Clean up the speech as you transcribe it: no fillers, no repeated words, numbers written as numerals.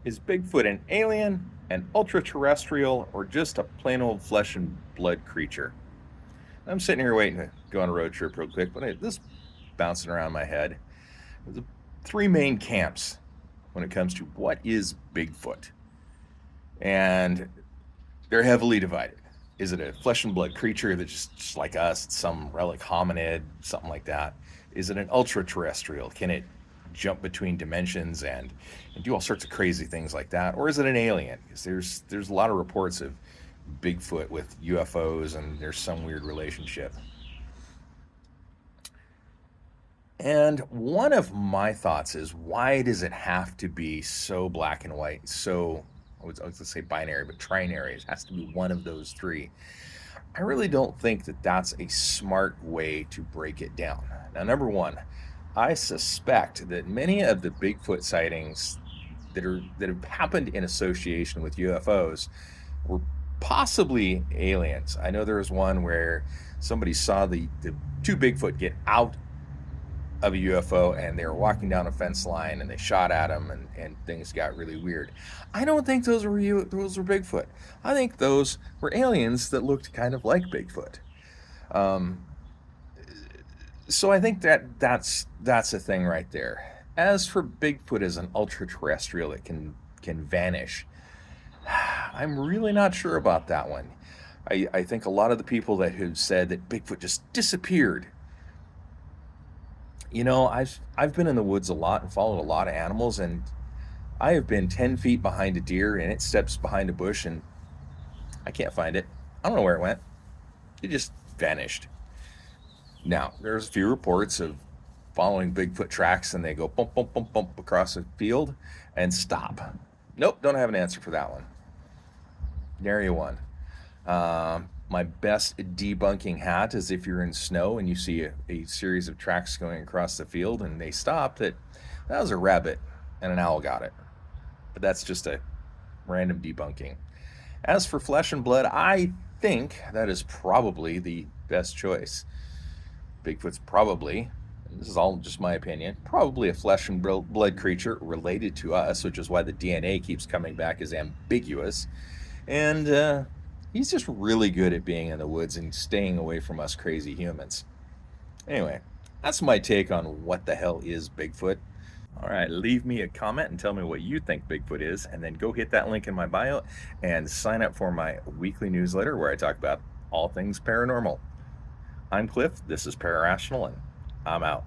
Is Bigfoot an alien, an ultra-terrestrial, or just a plain old flesh and blood creature? I'm sitting here waiting to go on a road trip real quick, but this bouncing around my head. There's three main camps when it comes to what is Bigfoot. And they're heavily divided. Is it a flesh and blood creature that's just like us, some relic hominid, something like that? Is it an ultra terrestrial? Can it jump between dimensions and do all sorts of crazy things like that? Or is it an alien? Because there's a lot of reports of Bigfoot with UFOs and there's some weird relationship. And one of my thoughts is, why does it have to be so black and white? So I was going to say binary, but trinary. It has to be one of those three. I really don't think that that's a smart way to break it down. Now, number one, I suspect that many of the Bigfoot sightings that have happened in association with UFOs were possibly aliens. I know there was one where somebody saw the two Bigfoot get out of a UFO and they were walking down a fence line and they shot at them and things got really weird. I don't think those were Bigfoot. I think those were aliens that looked kind of like Bigfoot. Um, so I think that's a thing right there. As for Bigfoot as an ultra terrestrial that can vanish, I'm really not sure about that one. I think a lot of the people that have said that Bigfoot just disappeared. I've been in the woods a lot and followed a lot of animals, and I have been 10 feet behind a deer and it steps behind a bush and I can't find it. I don't know where it went. It just vanished. Now, there's a few reports of following Bigfoot tracks and they go bump, bump, bump, bump across a field and stop. Nope, don't have an answer for that one. Nary one. My best debunking hat is if you're in snow and you see a series of tracks going across the field and they stop, that was a rabbit and an owl got it. But that's just a random debunking. As for flesh and blood, I think that is probably the best choice. Bigfoot's probably, and this is all just my opinion, probably a flesh and blood creature related to us, which is why the DNA keeps coming back as ambiguous. And he's just really good at being in the woods and staying away from us crazy humans. Anyway, that's my take on what the hell is Bigfoot. All right, leave me a comment and tell me what you think Bigfoot is, and then go hit that link in my bio and sign up for my weekly newsletter where I talk about all things paranormal. I'm Cliff, this is Pararational, and I'm out.